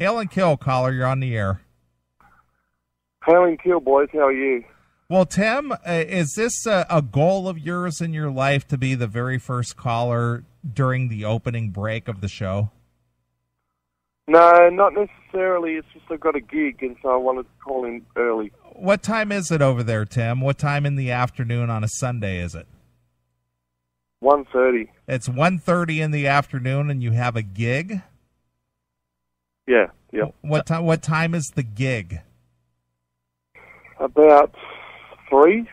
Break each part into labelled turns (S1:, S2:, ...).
S1: Halen Kill, caller, you're on the air.
S2: Halen Kill, boys, how are you?
S1: Well, Tim, is this a goal of yours in your life to be the very first caller during the opening break of the show?
S2: No, not necessarily. It's just I've got a gig, and so I wanted to call in early.
S1: What time is it over there, Tim? What time in the afternoon on a Sunday is it?
S2: 1:30.
S1: It's 1:30 in the afternoon, and you have a gig?
S2: Yeah.
S1: What time is the gig?
S2: About 3.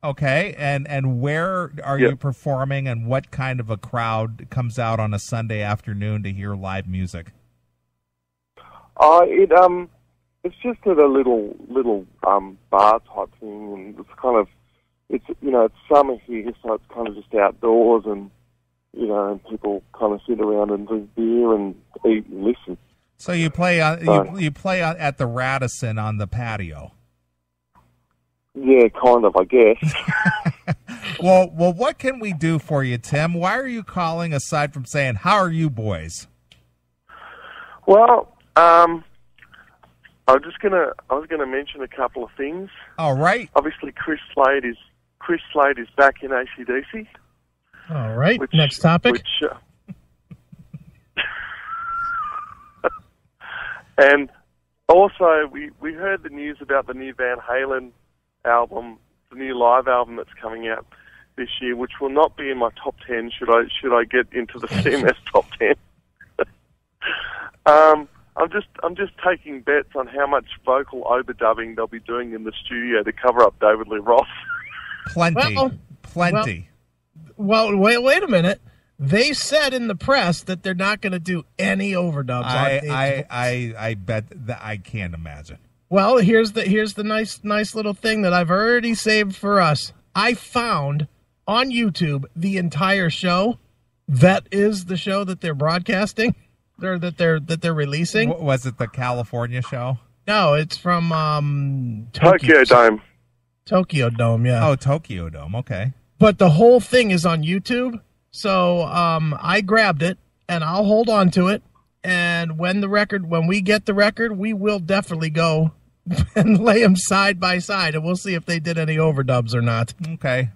S1: Okay, and where are you performing, and what kind of a crowd comes out on a Sunday afternoon to hear live music?
S2: It's just at a little bar type thing, and it's kind of it's summer here, so it's kind of just outdoors, and and people kind of sit around and drink beer and eat and listen.
S1: So you play at the Radisson on the patio.
S2: Yeah, kind of, I guess.
S1: Well, what can we do for you, Tim? Why are you calling aside from saying, how are you boys?
S2: Well, I was gonna mention a couple of things.
S1: All right.
S2: Obviously, Chris Slade is back in AC/DC.
S3: All right. Next topic.
S2: And also, we heard the news about the new Van Halen album, the new live album that's coming out this year, which will not be in my top 10. Should I get into the CMS top 10? I'm just taking bets on how much vocal overdubbing they'll be doing in the studio to cover up David Lee Roth.
S1: Plenty.
S3: Well, wait a minute. They said in the press that they're not going to do any overdubs.
S1: I bet that I can't imagine.
S3: Well, here's the nice little thing that I've already saved for us. I found on YouTube the entire show. That is the show that they're broadcasting, or that they're releasing.
S1: Was it the California show?
S3: No, it's from
S2: Tokyo Dome.
S3: Tokyo Dome, yeah.
S1: Oh, Tokyo Dome. Okay.
S3: But the whole thing is on YouTube. So I grabbed it, and I'll hold on to it. And when we get the record, we will definitely go and lay them side by side, and we'll see if they did any overdubs or not.
S1: Okay.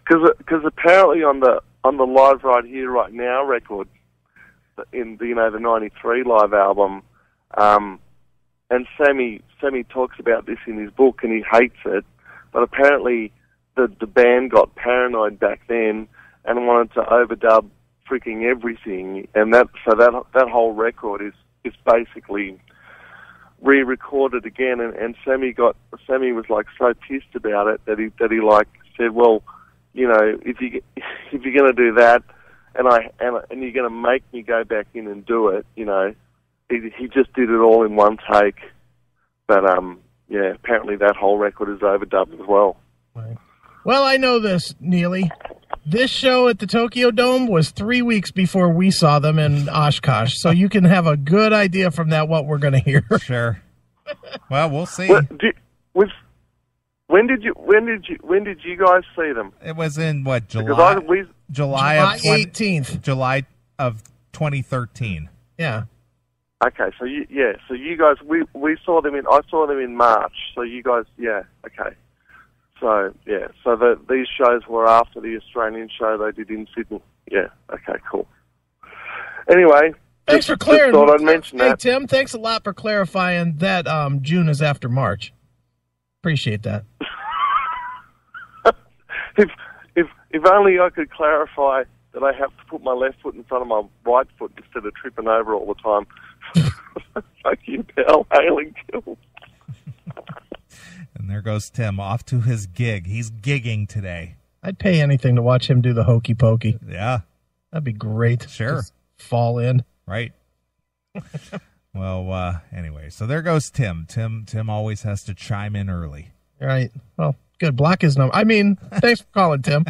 S2: Because apparently on the Live Right Here Right Now record, in the 93 live album, and Sammy talks about this in his book, and he hates it, but apparently the band got paranoid back then and wanted to overdub freaking everything, and that whole record is basically re-recorded again, and Sammy was like so pissed about it that he said, well, if you're going to do that, and you're going to make me go back in and do it, he just did it all in one take, but apparently that whole record is overdubbed as well.
S3: Right. Well, I know this, Neely. This show at the Tokyo Dome was 3 weeks before we saw them in Oshkosh, so you can have a good idea from that what we're going to hear.
S1: Sure. Well, we'll see.
S2: When did you guys see them?
S1: It was in what, July
S3: 18th,
S1: July of 2013.
S3: Yeah.
S2: Okay, so you guys, we saw them I saw them in March. So you guys, okay. So these shows were after the Australian show they did in Sydney. Yeah, okay, cool. Anyway,
S3: thanks for clearing.
S2: Just thought I'd mention that.
S3: Hey Tim, thanks a lot for clarifying that. June is after March. Appreciate that.
S2: If only I could clarify that I have to put my left foot in front of my right foot instead of tripping over all the time. Fuck you, pal. Halen Kill.
S1: And there goes Tim off to his gig. He's gigging today.
S3: I'd pay anything to watch him do the hokey pokey.
S1: Yeah.
S3: That'd be great.
S1: Sure.
S3: Just fall in.
S1: Right. Well, anyway, so there goes Tim. Tim always has to chime in early.
S3: Right. Well, good. Block his number. I mean, thanks for calling, Tim.